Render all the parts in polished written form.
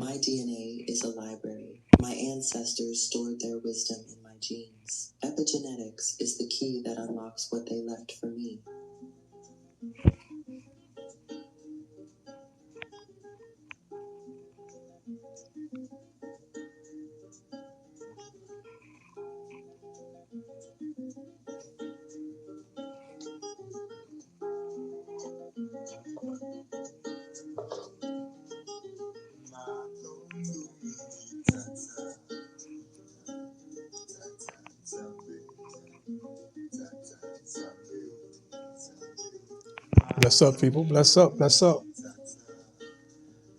My DNA is a library. My ancestors stored their wisdom in my genes. Epigenetics is the key that unlocks what they left for me. Bless up, people. Bless up. Bless up.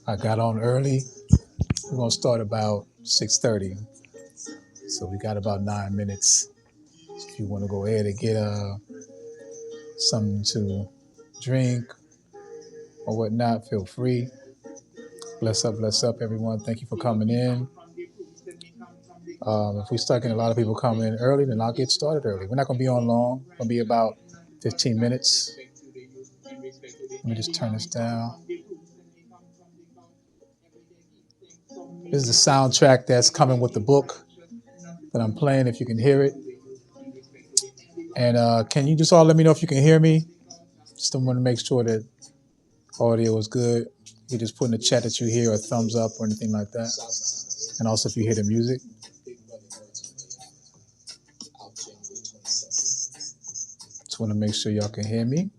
I got on early. We're gonna start about 6:30, so we got about 9 minutes. So if you want to go ahead and get something to drink or whatnot, feel free. Bless up, everyone. Thank you for coming in. If we start getting a lot of people coming in early, then I'll get started early. We're not gonna be on long. It's gonna be about 15 minutes. Let me just turn this down. This is the soundtrack that's coming with the book that I'm playing, if you can hear it. And can you just all let me know if you can hear me? Just want to make sure that audio is good. You just put in the chat that you hear a thumbs up or anything like that. And also if you hear the music. Just want to make sure y'all can hear me.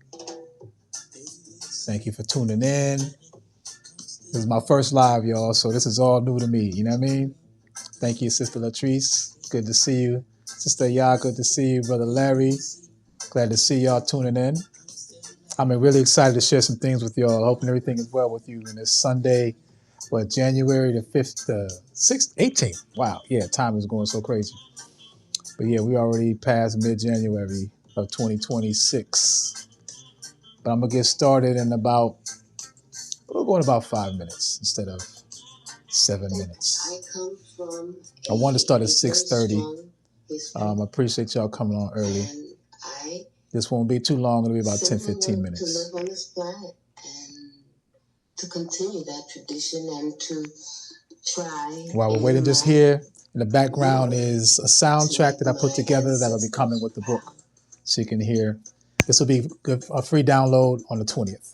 Thank you for tuning in. This is my first live, y'all, so this is all new to me. You know what I mean? Thank you, Sister Latrice. Good to see you. Sister Ya, good to see you. Brother Larry, glad to see y'all tuning in. I'm really excited to share some things with y'all. Hoping everything is well with you. And it's Sunday, January the 5th, 6th, 18th. Wow, yeah, time is going so crazy. But yeah, we already passed mid-January of 2026. But I'm going to get started in we're going about 5 minutes instead of 7 minutes. I wanted to start at 6:30. I appreciate y'all coming on early. This won't be too long. It'll be about 10, 15 minutes. To live on this planet and to continue that tradition and to try. While we're waiting just here, in the background is a soundtrack that I put together that'll be coming with the book. So you can hear. This will be a free download on the 20th.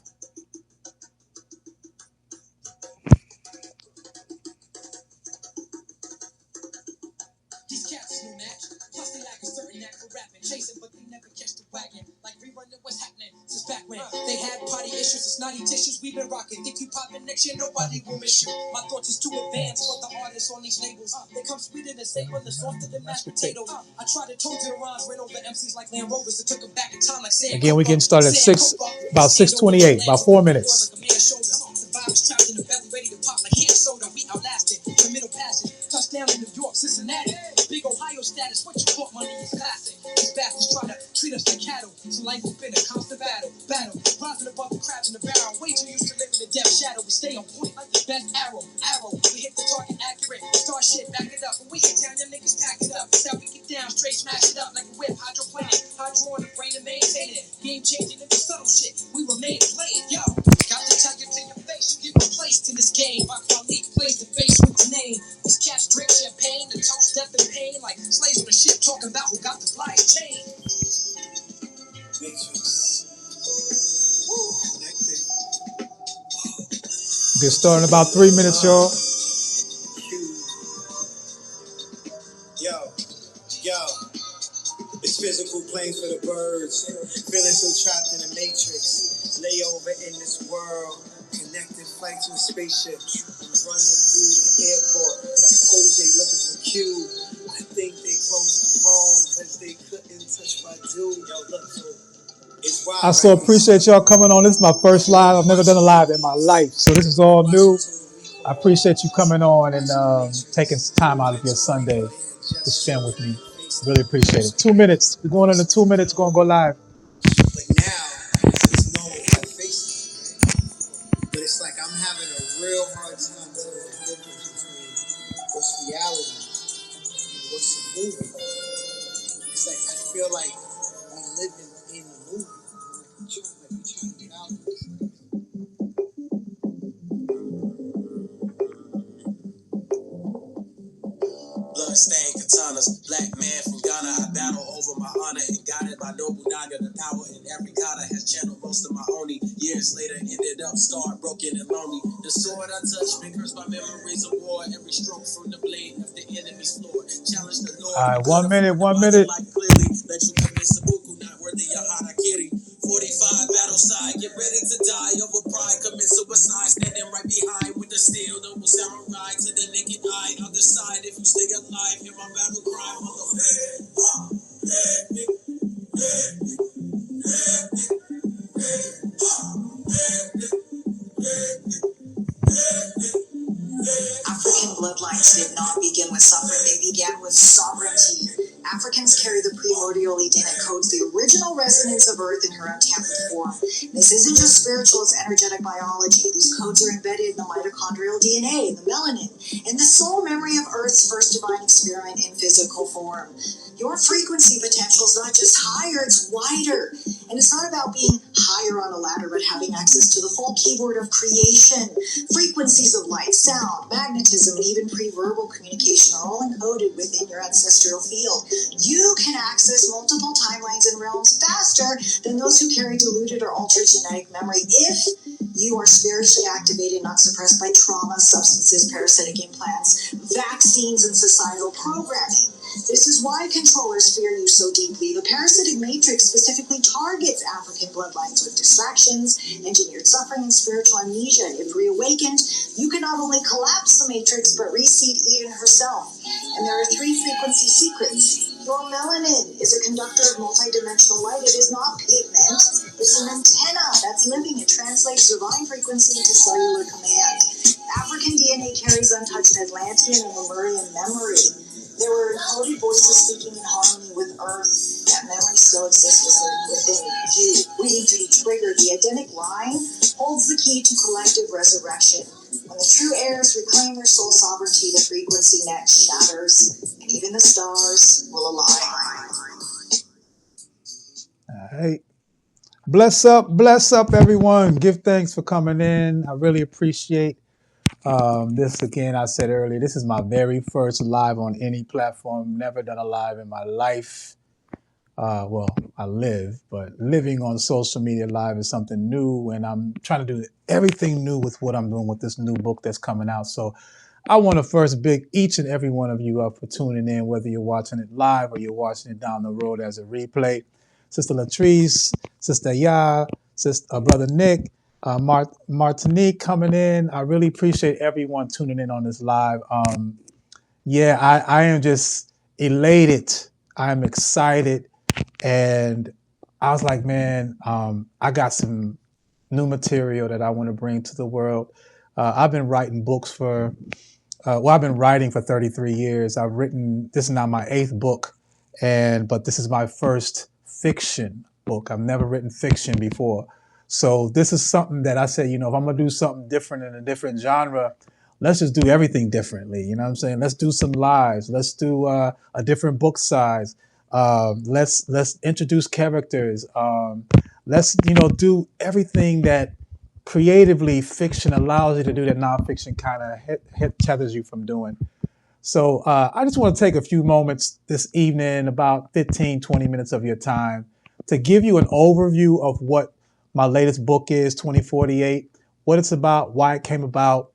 These cats no match. Plus they lack a certain knack for rapping. Chasing, but they never catch the wagon. Like rerunning what's happening since back when they had party issues and snotty tissues. We've been rocking. Think you popping next year, nobody will miss you. My thoughts is too advanced for the artists on these labels. They come sweeter than steak on the softer than mashed potatoes. I try to tone to the rhymes, ran over MCs like Land Rovers. It took them back in time like sand. Again, we're getting started at about 6:28, about 4 minutes. Trapped in the belly, ready to pop like hand soda. We outlasted the middle passage. Touchdown in New York, Cincinnati. Big Ohio status. What you thought money is classic. These bastards try to treat us like cattle. So life has been a constant battle. Rising above the crabs in the barrel. Way too used to live in the death shadow. We stay on point like the best arrow. We hit the target accurate. Start shit, back it up. When we hit town, them niggas pack it up. That's how we get down, straight smash it up like a whip. Hydroplaning. Hydro on the brain to maintain it. Game changing into subtle shit. We remain playing, yo. Got to tell you to your face, you get replaced in this game. My colleague plays the face with the name. These cats drink champagne, the toast death and pain. Like slaves on the ship talking about who got the flyest chain. Get started in about 3 minutes, y'all. Yo, it's physical playing for the birds. Feeling so trapped in a matrix. Layover in this world. Connected flight to a spaceship. I'm running through the airport like OJ looking for Q. I think they closed the wrong because they couldn't touch my dude. Yo, look, it's wild. I so appreciate y'all coming on. This is my first live. I've never done a live in my life, so this is all new. I appreciate you coming on and taking time out of your Sunday to spend with me. Really appreciate it. 2 minutes. We're going into 2 minutes. We're going to go live. But now, it's no face, but it's like I'm having a real hard time telling the difference between what's reality and what's a movie. It's like I feel like we living in the movie. We're trying to get out of this. bloodstained katanas. Black man from Ghana, I battle over my honor and guided by noble Naga. The power in every kata has channeled most of my oni. Years later, ended up scarred, broken, and lonely. The sword I touch been cursed by memories of war. Every stroke from the blade of the enemy's floor. Challenge the Lord. All right, 1 minute, 1 minute. Like clearly, let you commit Sabuku, not worthy of Harakiri. 45 battle side, get ready to die over pride, commit suicide, standing right behind with the steel, noble samurai to the naked eye. Other side, if you stay alive, hear my battle cry, African bloodlines did not begin with suffering, they began with sovereignty. Africans carry the primordial Edenic codes, the original resonance of Earth in her untampered form. This isn't just spiritual, it's energetic biology. These codes are embedded in the mitochondrial DNA, the melanin, and the soul memory of Earth's first divine experiment in physical form. Your frequency potential is not just higher, it's wider. And it's not about being higher on a ladder, but having access to the full keyboard of creation. Frequencies of light, sound, magnetism, and even pre-verbal communication are all encoded within your ancestral field. You can access multiple timelines and realms faster than those who carry diluted or altered genetic memory if you are spiritually activated, not suppressed by trauma, substances, parasitic implants, vaccines, and societal programming. This is why controllers fear you so deeply. The parasitic matrix specifically targets African bloodlines with distractions, engineered suffering, and spiritual amnesia. If reawakened, you can not only collapse the matrix, but reseed Eden herself. And there are 3 frequency secrets. Your melanin is a conductor of multidimensional light. It is not pigment. It's an antenna that's living. It translates divine frequency into cellular command. African DNA carries untouched Atlantean and Lemurian memory. There were encoded voices speaking in harmony with Earth. That memory still exists within you, waiting to be triggered. The Edenic line holds the key to collective resurrection. When the true heirs reclaim their soul sovereignty, the frequency net shatters, and even the stars will align. All right. Bless up, everyone. Give thanks for coming in. I really appreciate this. Again, I said earlier, this is my very first live on any platform. Never done a live in my life. Well, I live, but living on social media live is something new, and I'm trying to do everything new with what I'm doing with this new book that's coming out. So I want to first big each and every one of you up for tuning in, whether you're watching it live or you're watching it down the road as a replay. Sister Latrice, Sister Ya, Sister Brother Nick, Martinique coming in. I really appreciate everyone tuning in on this live. Yeah, I am just elated. I'm excited. And I was like, man, I got some new material that I want to bring to the world. I've been writing books for, I've been writing for 33 years. I've written, this is now my 8th book, but this is my first fiction book. I've never written fiction before. So this is something that I said, if I'm going to do something different in a different genre, let's just do everything differently. You know what I'm saying? Let's do some lives. Let's do a different book size. Let's introduce characters. Let's do everything that creatively fiction allows you to do that nonfiction kind of tethers you from doing. So I just want to take a few moments this evening, about 15, 20 minutes of your time, to give you an overview of what my latest book is, 2048, what it's about, why it came about,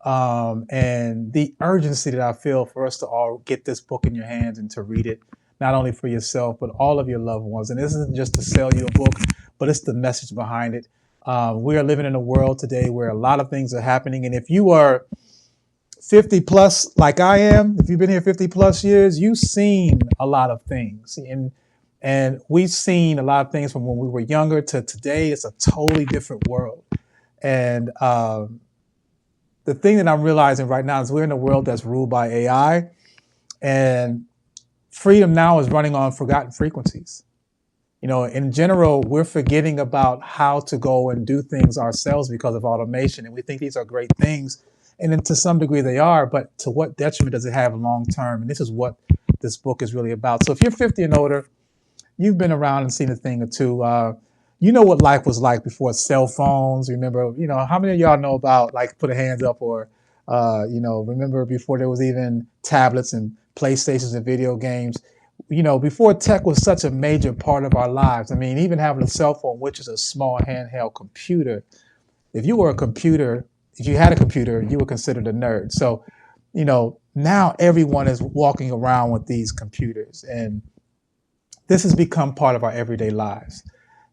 and the urgency that I feel for us to all get this book in your hands and to read it, not only for yourself, but all of your loved ones. And this isn't just to sell you a book, but it's the message behind it. We are living in a world today where a lot of things are happening. And if you are 50 plus, like I am, if you've been here 50 plus years, you've seen a lot of things. And we've seen a lot of things from when we were younger to today. It's a totally different world. And the thing that I'm realizing right now is we're in a world that's ruled by AI, and freedom now is running on forgotten frequencies. In general, we're forgetting about how to go and do things ourselves because of automation. And we think these are great things. And then to some degree they are, but to what detriment does it have long term? And this is what this book is really about. So if you're 50 and older, you've been around and seen a thing or two. You know what life was like before cell phones. Remember, how many of y'all know about, like, put a hands up, or, remember before there was even tablets and PlayStations and video games. Before tech was such a major part of our lives. I mean, even having a cell phone, which is a small handheld computer. If you were a computer, if you had a computer, you were considered a nerd. So, now everyone is walking around with these computers, and this has become part of our everyday lives.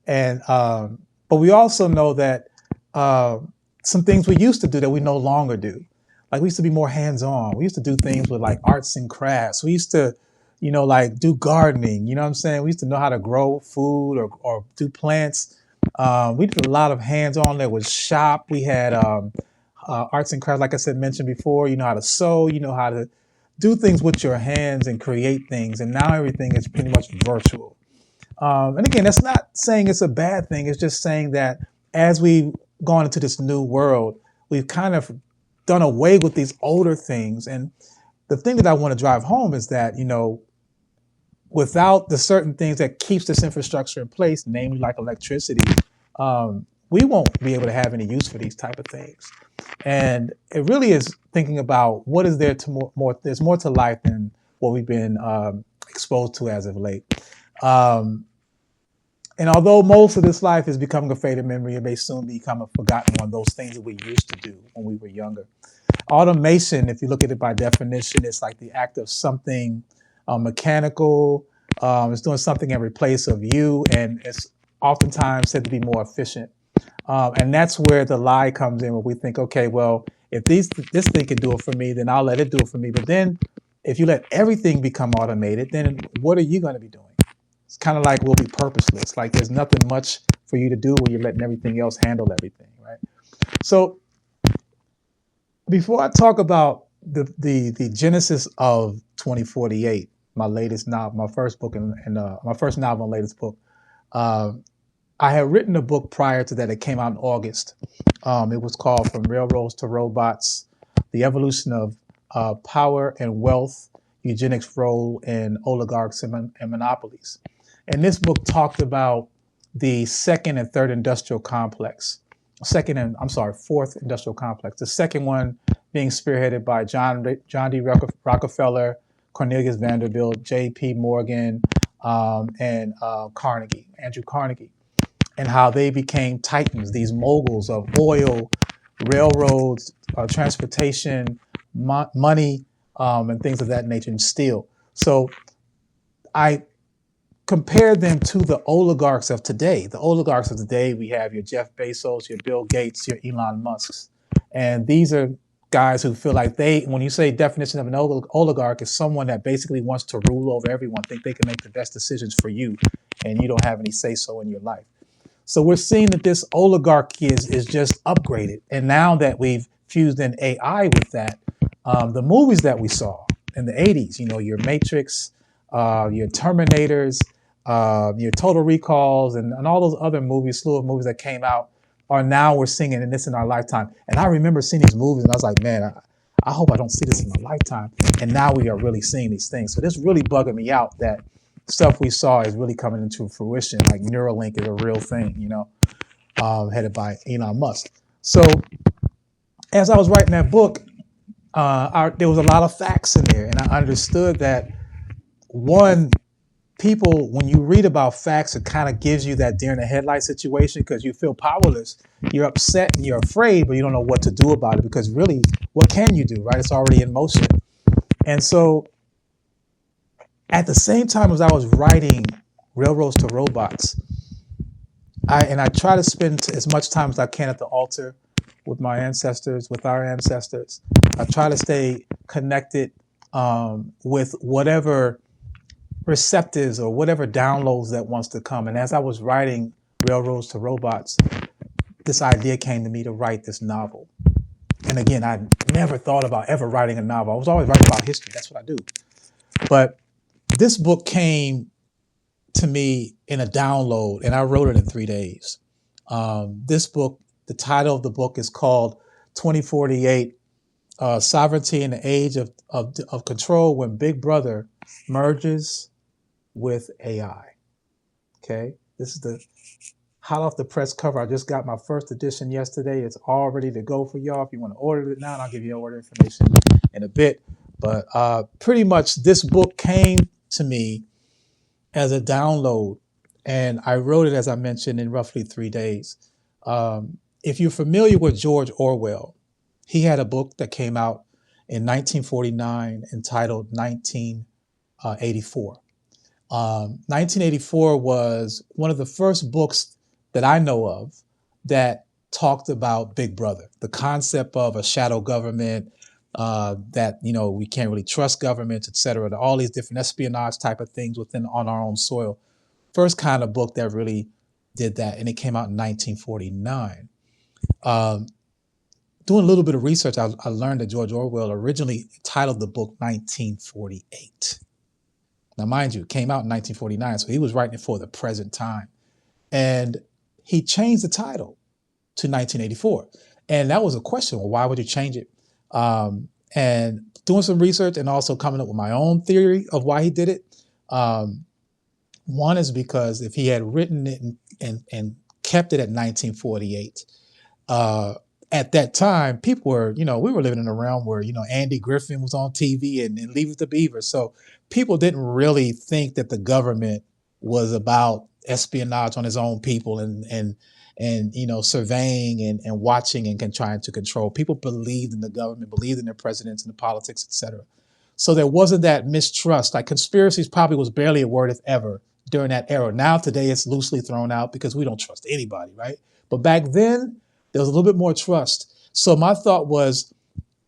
And but we also know that uh, some things we used to do that we no longer do. Like we used to be more hands-on. We used to do things with like arts and crafts. We used to, like do gardening. You know what I'm saying? We used to know how to grow food or do plants. We did a lot of hands-on. There was shop. We had arts and crafts, like I said, mentioned before. You know how to sew. You know how to do things with your hands and create things. And now everything is pretty much virtual. And again, that's not saying it's a bad thing. It's just saying that as we've gone into this new world, we've kind of done away with these older things. And the thing that I want to drive home is that, without the certain things that keeps this infrastructure in place, namely like electricity, we won't be able to have any use for these type of things. And it really is thinking about what is there to more there's more to life than what we've been exposed to as of late. Um, and although most of this life is becoming a faded memory, it may soon become a forgotten one, those things that we used to do when we were younger. Automation, if you look at it by definition, it's like the act of something mechanical. It's doing something in replace of you, and it's oftentimes said to be more efficient. And that's where the lie comes in, where we think, okay, well, if this thing can do it for me, then I'll let it do it for me. But then if you let everything become automated, then what are you going to be doing? It's kind of like we'll be purposeless. Like there's nothing much for you to do when you're letting everything else handle everything, right? So before I talk about the genesis of 2048, my latest novel, my first book, and my first novel and latest book, uh, I had written a book prior to that. It came out in August. It was called From Railroads to Robots: The Evolution of Power and Wealth, Eugenics' Role in Oligarchs and Monopolies. And this book talked about the second and third industrial complex, second and I'm sorry, fourth industrial complex. The second one being spearheaded by John D. Rockefeller, Cornelius Vanderbilt, J.P. Morgan, and Carnegie, Andrew Carnegie, and how they became titans, these moguls of oil, railroads, transportation, money, and things of that nature, and steel. So I compare them to the oligarchs of today. The oligarchs of today, we have your Jeff Bezos, your Bill Gates, your Elon Musks. And these are guys who feel like when you say definition of an oligarch, is someone that basically wants to rule over everyone, think they can make the best decisions for you, and you don't have any say so in your life. So we're seeing that this oligarchy is just upgraded. And now that we've fused in AI with that, the movies that we saw in the 80s, your Matrix, your Terminators, your Total Recalls, and all those other movies, slew of movies that came out, are now we're seeing it in this in our lifetime. And I remember seeing these movies and I was like, man, I hope I don't see this in my lifetime. And now we are really seeing these things. So this really bugging me out that stuff we saw is really coming into fruition. Like Neuralink is a real thing, headed by Elon Musk. So as I was writing that book, there was a lot of facts in there, and I understood that one, people, when you read about facts, it kind of gives you that deer in the headlight situation because you feel powerless. You're upset and you're afraid, but you don't know what to do about it because really, what can you do, right? It's already in motion. And so at the same time as I was writing Railroads to Robots, I try to spend as much time as I can at the altar with my ancestors, with our ancestors. I try to stay connected with whatever receptives or whatever downloads that wants to come. And as I was writing Railroads to Robots, this idea came to me to write this novel. And again, I never thought about ever writing a novel. I was always writing about history. That's what I do. But this book came to me in a download, and I wrote it in 3 days. This book, the title of the book is called 2048, Sovereignty in the Age of Control When Big Brother Merges with AI. Okay, this is the hot off the press cover. I just got my first edition yesterday. It's all ready to go for y'all. If you want to order it now, and I'll give you order information in a bit. But pretty much this book came to me as a download, and I wrote it, as I mentioned, in roughly 3 days. If you're familiar with George Orwell, he had a book that came out in 1949 entitled 1984. 1984 was one of the first books that I know of that talked about Big Brother, the concept of a shadow government, that we can't really trust governments, et cetera, all these different espionage type of things within on our own soil. First kind of book that really did that, and it came out in 1949. Um, Doing a little bit of research, I learned that George Orwell originally titled the book 1948. Now, mind you, it came out in 1949, so he was writing it for the present time. And he changed the title to 1984. And that was a question. Well, why would you change it? And doing some research and also coming up with my own theory of why he did it. One is because if he had written it and kept it at 1948, at that time, people were, we were living in a realm where, Andy Griffin was on TV and Leave It to Beaver. So people didn't really think that the government was about espionage on his own people and surveying and watching and trying to control. People believed in the government, believed in their presidents and the politics, etc. So there wasn't that mistrust. Like conspiracies probably was barely a word, if ever, during that era. Now today it's loosely thrown out because we don't trust anybody, right? But back then there was a little bit more trust. So my thought was,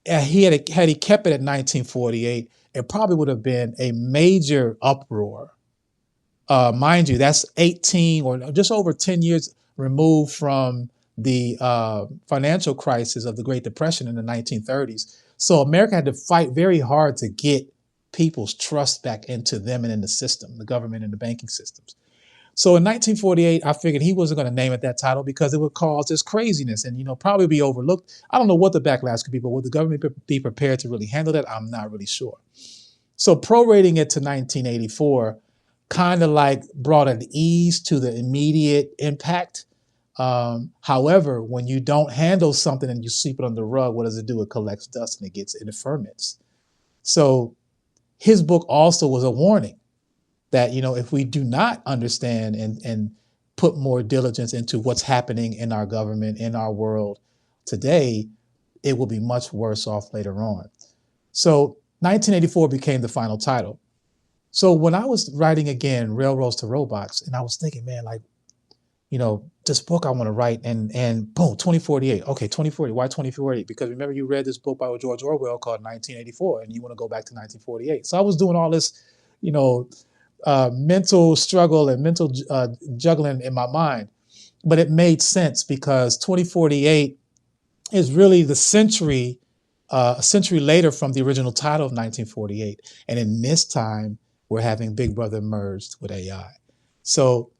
had he kept it at 1948, it probably would have been a major uproar. Mind you, that's 18 or just over 10 years removed from the financial crisis of the Great Depression in the 1930s. So America had to fight very hard to get people's trust back into them and in the system, the government and the banking systems. So in 1948, I figured he wasn't going to name it that title because it would cause this craziness and, probably be overlooked. I don't know what the backlash could be, but would the government be prepared to really handle that? I'm not really sure. So prorating it to 1984 kind of like brought an ease to the immediate impact. However, when you don't handle something and you sweep it under the rug, what does it do? It collects dust and it ferments. So his book also was a warning that, if we do not understand and put more diligence into what's happening in our government, in our world today, it will be much worse off later on. So 1984 became the final title. So when I was writing again, Railroads to Robots, and I was thinking, man, like, this book I want to write and boom, 2048. Okay, 2040. Why 2048? Because remember you read this book by George Orwell called 1984 and you want to go back to 1948. So I was doing all this, mental struggle and mental juggling in my mind. But it made sense because 2048 is really the century, a century later from the original title of 1948. And in this time, we're having Big Brother merged with AI. So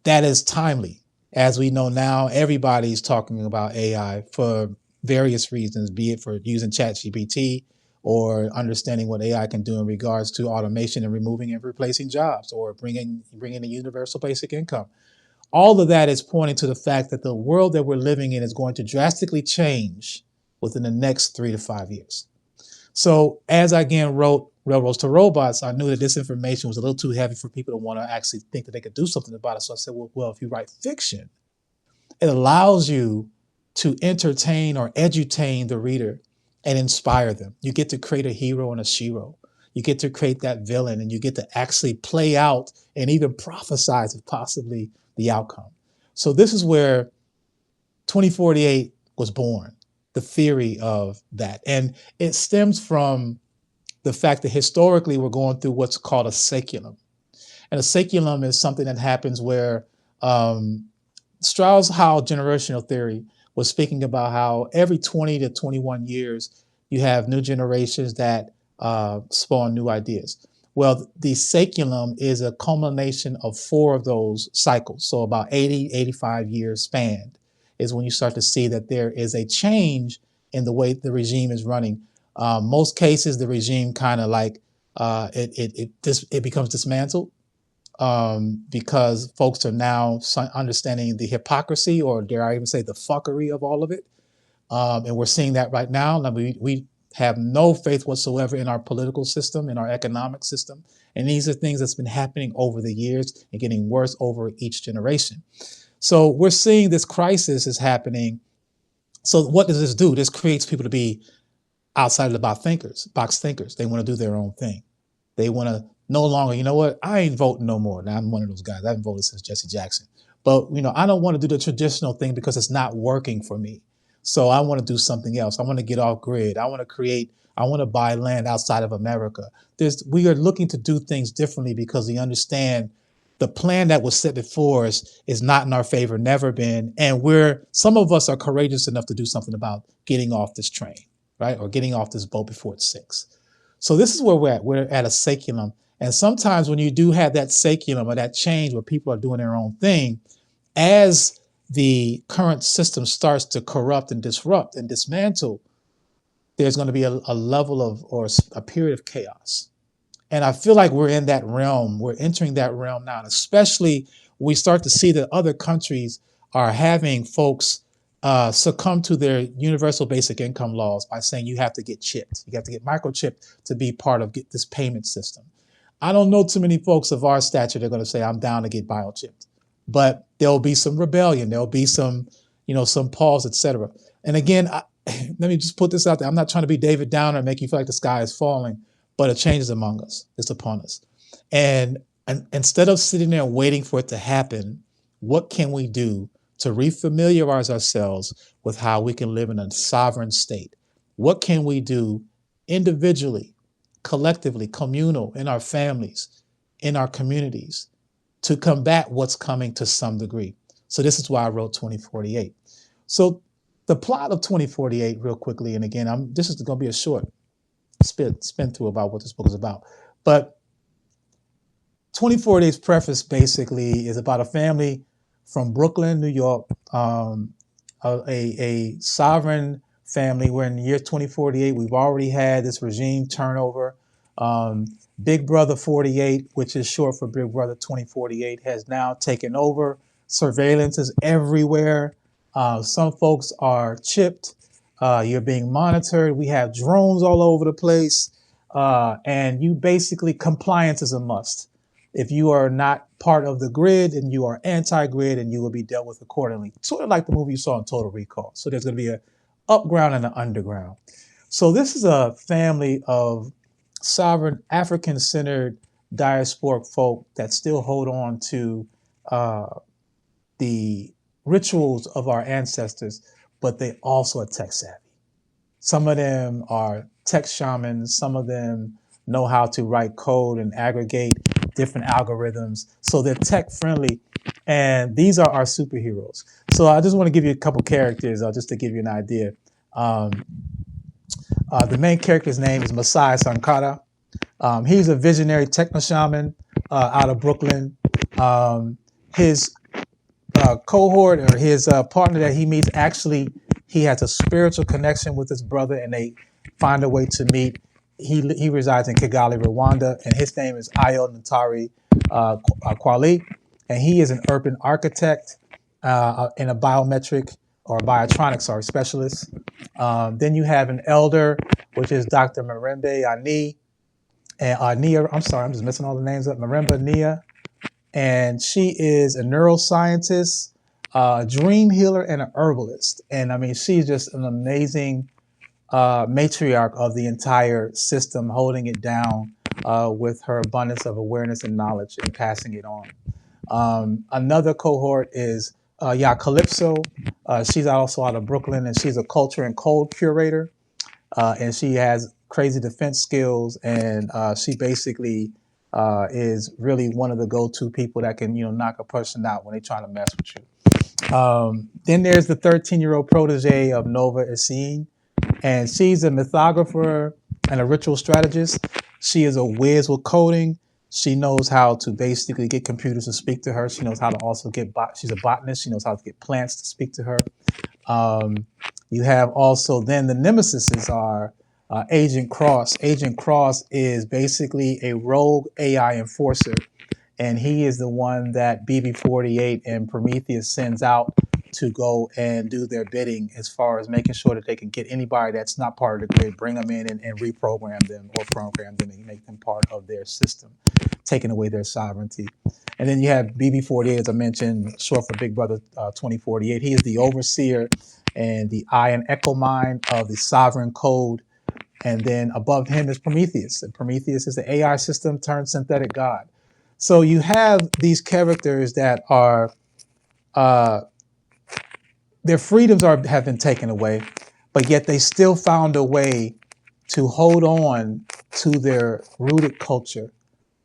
that is timely. As we know now, everybody's talking about AI for various reasons, be it for using ChatGPT or understanding what AI can do in regards to automation and removing and replacing jobs or bringing a universal basic income. All of that is pointing to the fact that the world that we're living in is going to drastically change within the next 3 to 5 years. So as I again wrote Railroads to Robots, I knew that this information was a little too heavy for people to want to actually think that they could do something about it. So I said, well, if you write fiction, it allows you to entertain or edutain the reader and inspire them. You get to create a hero and a shero. You get to create that villain and you get to actually play out and even prophesize if possibly the outcome. So this is where 2048 was born, the theory of that. And it stems from the fact that historically we're going through what's called a saeculum. And a saeculum is something that happens where Strauss-Howe generational theory was speaking about how every 20 to 21 years, you have new generations that spawn new ideas. Well, the saeculum is a culmination of 4 of those cycles. So about 80, 85 years spanned is when you start to see that there is a change in the way the regime is running. Most cases, the regime kind of like it becomes dismantled because folks are now understanding the hypocrisy, or dare I even say the fuckery of all of it. And we're seeing that right now. Now have no faith whatsoever in our political system, in our economic system. And these are things that's been happening over the years and getting worse over each generation. So we're seeing this crisis is happening. So what does this do? This creates people to be outside of the box thinkers. They want to do their own thing. They want to no longer, you know what? I ain't voting no more. Now I'm one of those guys. I haven't voted since Jesse Jackson. But I don't want to do the traditional thing because it's not working for me. So I want to do something else. I want to get off grid. I want to buy land outside of America. We are looking to do things differently because we understand the plan that was set before us is not in our favor, never been. And some of us are courageous enough to do something about getting off this train, right? Or getting off this boat before it sinks. So this is where we're at. We're at a saculum. And sometimes when you do have that saculum or that change where people are doing their own thing, as the current system starts to corrupt and disrupt and dismantle, there's going to be a level of or a period of chaos. And I feel like we're in that realm. We're entering that realm now, and especially we start to see that other countries are having folks succumb to their universal basic income laws by saying you have to get chipped. You have to get microchipped to be part of this payment system. I don't know too many folks of our stature that are going to say I'm down to get biochipped, but there'll be some rebellion. There'll be some, some pause, etc. And again, let me just put this out there. I'm not trying to be David Downer and make you feel like the sky is falling, but a change is among us. It's upon us. And instead of sitting there waiting for it to happen, what can we do to refamiliarize ourselves with how we can live in a sovereign state? What can we do individually, collectively, communal, in our families, in our communities, to combat what's coming to some degree? So this is why I wrote 2048. So the plot of 2048, real quickly, and again, this is going to be a short spin through about what this book is about. But 2048's preface basically is about a family from Brooklyn, New York, a sovereign family. We're in the year 2048. We've already had this regime turnover. Big Brother 48, which is short for Big Brother 2048, has now taken over. Surveillance is everywhere. Some folks are chipped. You're being monitored. We have drones all over the place. And you basically, compliance is a must. If you are not part of the grid and you are anti-grid, and you will be dealt with accordingly. Sort of like the movie you saw in Total Recall. So there's going to be an upground and an underground. So this is a family of sovereign African-centered diasporic folk that still hold on to the rituals of our ancestors, but they also are tech savvy. Some of them are tech shamans. Some of them know how to write code and aggregate different algorithms. So they're tech friendly. And these are our superheroes. So I just want to give you a couple characters just to give you an idea. The main character's name is Masai Sankara. He's a visionary techno shaman out of Brooklyn. His cohort, or his partner that he meets, actually, he has a spiritual connection with his brother, and they find a way to meet. He resides in Kigali, Rwanda, and his name is Ayo Natari Kwali, and he is an urban architect and a biometric or biotronics specialist. Then you have an elder, which is Dr. Marembe Ani, and Nia. I'm sorry, I'm just messing all the names up. Marembe Nia, and she is a neuroscientist, a dream healer, and an herbalist. And I mean, she's just an amazing matriarch of the entire system, holding it down with her abundance of awareness and knowledge and passing it on. Another cohort is Ya Calypso. She's also out of Brooklyn, and she's a culture and code curator. And she has crazy defense skills, and she basically is really one of the go-to people that can, knock a person out when they're trying to mess with you. Then there's the 13-year-old protege of Nova Essene, and she's a mythographer and a ritual strategist. She is a whiz with coding. She knows how to basically get computers to speak to her. She knows how to also she's a botanist. She knows how to get plants to speak to her. You have also then the nemesises are Agent Cross. Agent Cross is basically a rogue AI enforcer, and he is the one that BB-48 and Prometheus sends out to go and do their bidding as far as making sure that they can get anybody that's not part of the grid, bring them in and reprogram them or program them and make them part of their system, taking away their sovereignty. And then you have BB48, as I mentioned, short for Big Brother 2048. He is the overseer and the eye and echo mind of the sovereign code. And then above him is Prometheus. And Prometheus is the AI system turned synthetic god. So you have these characters that are uh, their freedoms have been taken away, but yet they still found a way to hold on to their rooted culture,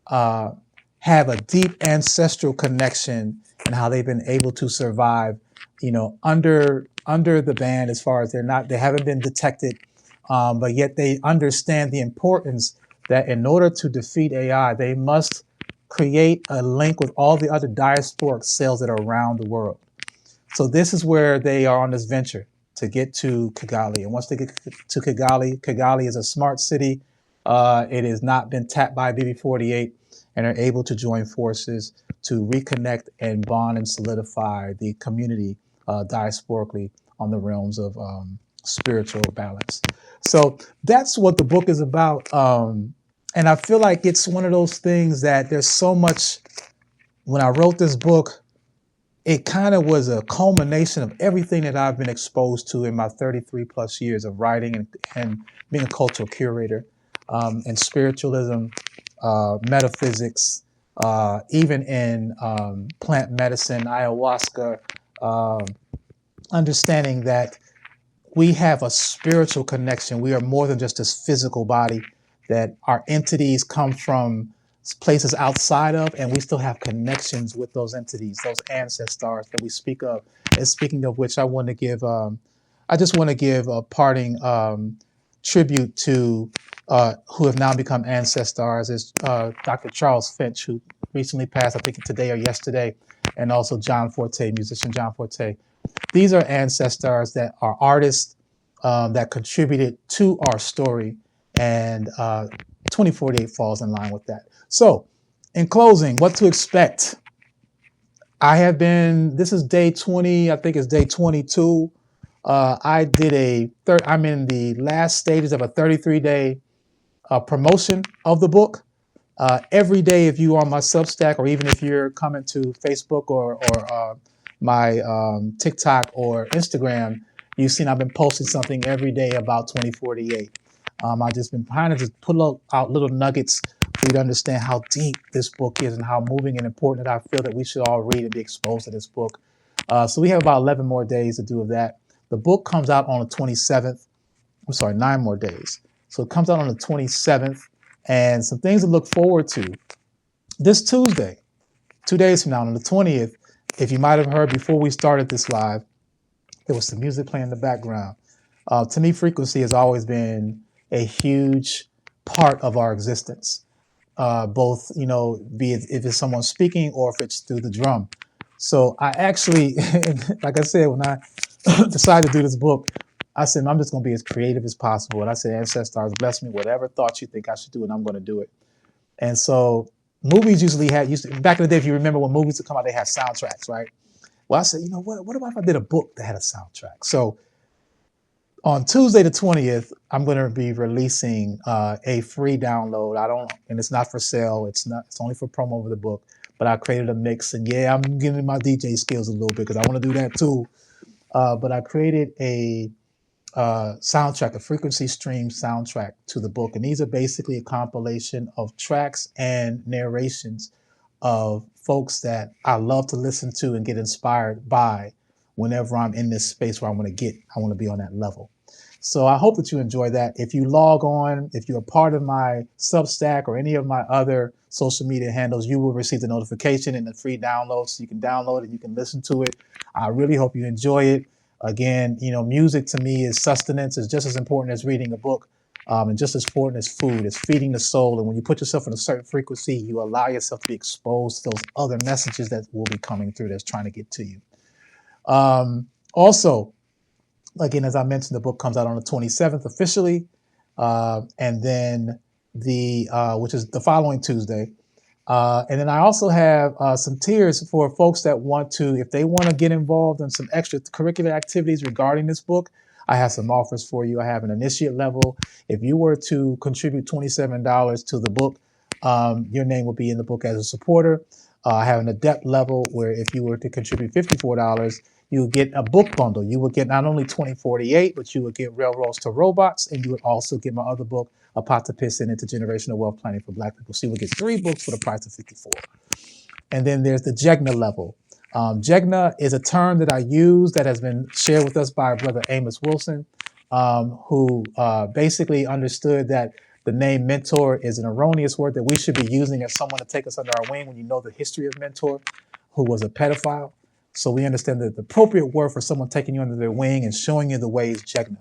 uh, have a deep ancestral connection, and how they've been able to survive, under the ban as far as they haven't been detected, but yet they understand the importance that in order to defeat AI, they must create a link with all the other diasporic cells that are around the world. So this is where they are on this venture to get to Kigali. And once they get to Kigali, Kigali is a smart city. It has not been tapped by BB48 and are able to join forces to reconnect and bond and solidify the community diasporically on the realms of spiritual balance. So that's what the book is about. And I feel like it's one of those things that there's so much. When I wrote this book, it kind of was a culmination of everything that I've been exposed to in my 33 plus years of writing and being a cultural curator, and spiritualism, metaphysics, even in plant medicine, ayahuasca, um, understanding that we have a spiritual connection. We are more than just this physical body, that our entities come from places outside of, and we still have connections with those entities, those ancestors that we speak of. And speaking of which, I just want to give a parting tribute to who have now become ancestors, is Dr. Charles Finch, who recently passed, I think today or yesterday, and also John Forte, musician John Forte. These are ancestors that are artists, that contributed to our story, and 2048 falls in line with that. So, in closing, what to expect? This is day 20, I think it's day 22. I'm in the last stages of a 33-day promotion of the book. Every day, if you are on my Substack, or even if you're coming to Facebook or my TikTok or Instagram, you've seen I've been posting something every day about 2048. I've just been trying to just put out little nuggets for you to understand how deep this book is and how moving and important that I feel that we should all read and be exposed to this book. So we have about 11 more days to do of that. The book comes out on the 27th. I'm sorry, 9 more days. So it comes out on the 27th, and some things to look forward to. This Tuesday, 2 days from now, on the 20th, if you might have heard before we started this live, there was some music playing in the background. To me, frequency has always been a huge part of our existence. Both, be it if it's someone speaking or if it's through the drum. So I actually, like I said, when I decided to do this book, I said, I'm just going to be as creative as possible. And I said, ancestors, bless me, whatever thoughts you think I should do, and I'm going to do it. And so movies usually back in the day, if you remember when movies would come out, they had soundtracks, right? Well, I said, you know what about if I did a book that had a soundtrack? So on Tuesday the 20th, I'm going to be releasing a free download. And it's not for sale. It's only for promo of the book. But I created a mix, and yeah, I'm getting my DJ skills a little bit because I want to do that too. But I created a soundtrack, a frequency stream soundtrack to the book, and these are basically a compilation of tracks and narrations of folks that I love to listen to and get inspired by whenever I'm in this space where I want to be on that level. So I hope that you enjoy that. If you log on, if you're a part of my Substack or any of my other social media handles, you will receive the notification and the free download, so you can download it, you can listen to it. I really hope you enjoy it. Again, music to me is sustenance. It's just as important as reading a book, and just as important as food. It's feeding the soul. And when you put yourself in a certain frequency, you allow yourself to be exposed to those other messages that will be coming through that's trying to get to you. Also, again, as I mentioned, the book comes out on the 27th officially, and then which is the following Tuesday, And then I also have some tiers for folks that want to, if they want to get involved in some extracurricular activities regarding this book. I have some offers for you. I have an initiate level. If you were to contribute $27 to the book, your name will be in the book as a supporter. I have an adept level where if you were to contribute $54, you would get a book bundle. You would get not only 2048, but you would get Railroads to Robots, and you would also get my other book, A Pot to Piss In, Intergenerational Wealth Planning for Black People. So you would get 3 books for the price of 54. And then there's the JEGNA level. JEGNA is a term that I use that has been shared with us by our brother Amos Wilson, who basically understood that the name mentor is an erroneous word that we should be using as someone to take us under our wing when you know the history of mentor, who was a pedophile. So we understand that the appropriate word for someone taking you under their wing and showing you the way is JEGNA.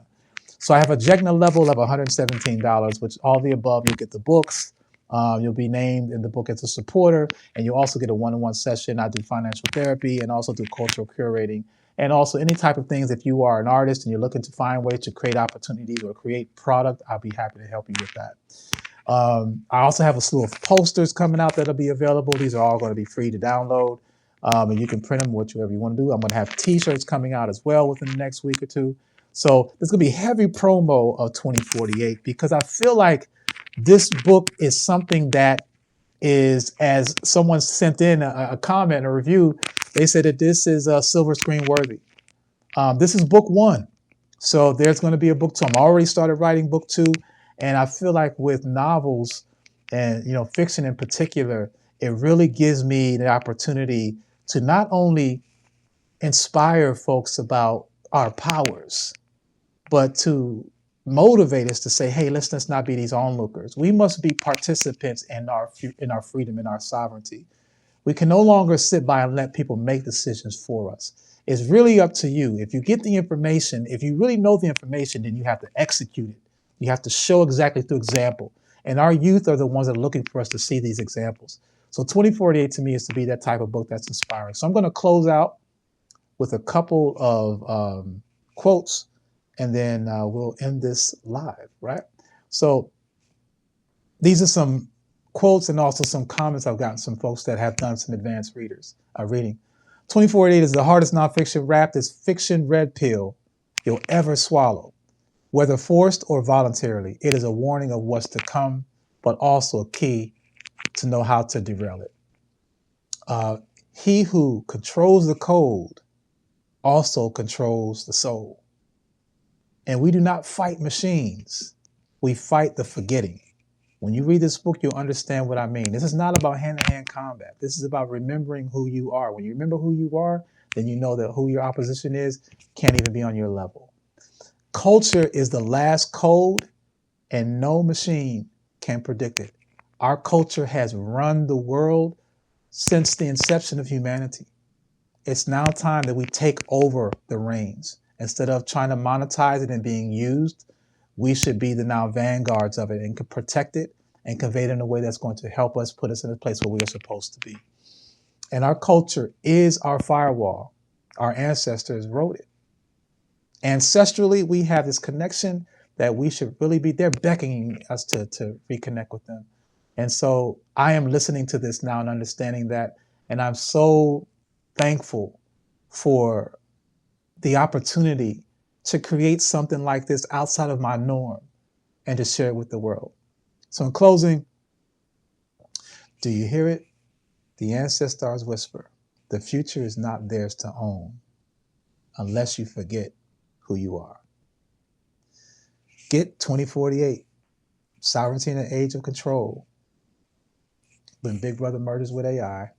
So I have a JEGNA level of $117, which all the above, you get the books. You'll be named in the book as a supporter, and you also get a one-on-one session. I do financial therapy and also do cultural curating, and also any type of things. If you are an artist and you're looking to find ways to create opportunities or create product, I'll be happy to help you with that. I also have a slew of posters coming out that'll be available. These are all going to be free to download, and you can print them, whatever you want to do. I'm going to have T-shirts coming out as well within the next week or two. So there's going to be heavy promo of 2048 because I feel like this book is something that is, as someone sent in a comment, a review, they said that this is silver screen worthy. This is book 1. So there's going to be a book 2. I'm already started writing book 2. And I feel like with novels and, fiction in particular, it really gives me the opportunity to not only inspire folks about our powers, but to motivate us to say, hey, let's not be these onlookers. We must be participants in our freedom, in our sovereignty. We can no longer sit by and let people make decisions for us. It's really up to you. If you get the information, if you really know the information, then you have to execute it. You have to show exactly through example. And our youth are the ones that are looking for us to see these examples. So 2048 to me is to be that type of book that's inspiring. So I'm going to close out with a couple of quotes, and then we'll end this live, right? So these are some quotes and also some comments I've gotten from folks that have done some advanced reading. 2048 is the hardest nonfiction wrapped as fiction red pill you'll ever swallow, whether forced or voluntarily. It is a warning of what's to come, but also a key to know how to derail it. He who controls the code also controls the soul. And we do not fight machines. We fight the forgetting. When you read this book, you'll understand what I mean. This is not about hand-to-hand combat. This is about remembering who you are. When you remember who you are, then you know that who your opposition is can't even be on your level. Culture is the last code, and no machine can predict it. Our culture has run the world since the inception of humanity. It's now time that we take over the reins. Instead of trying to monetize it and being used, we should be the now vanguards of it and can protect it and convey it in a way that's going to help us put us in a place where we are supposed to be. And our culture is our firewall. Our ancestors wrote it. Ancestrally, we have this connection that we should really be, they're beckoning us to reconnect with them. And so I am listening to this now and understanding that, and I'm so thankful for the opportunity to create something like this outside of my norm and to share it with the world. So in closing, do you hear it? The ancestors whisper, the future is not theirs to own unless you forget who you are. Get 2048, Sovereignty in the Age of Control, When Big Brother Murders with AI,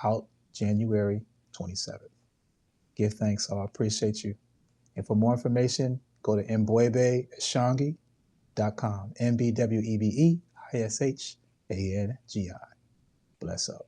out January 27th. Give thanks, all. I appreciate you. And for more information, go to mbwebe.ishangi.com. MBWEBEISHANGI. Bless up.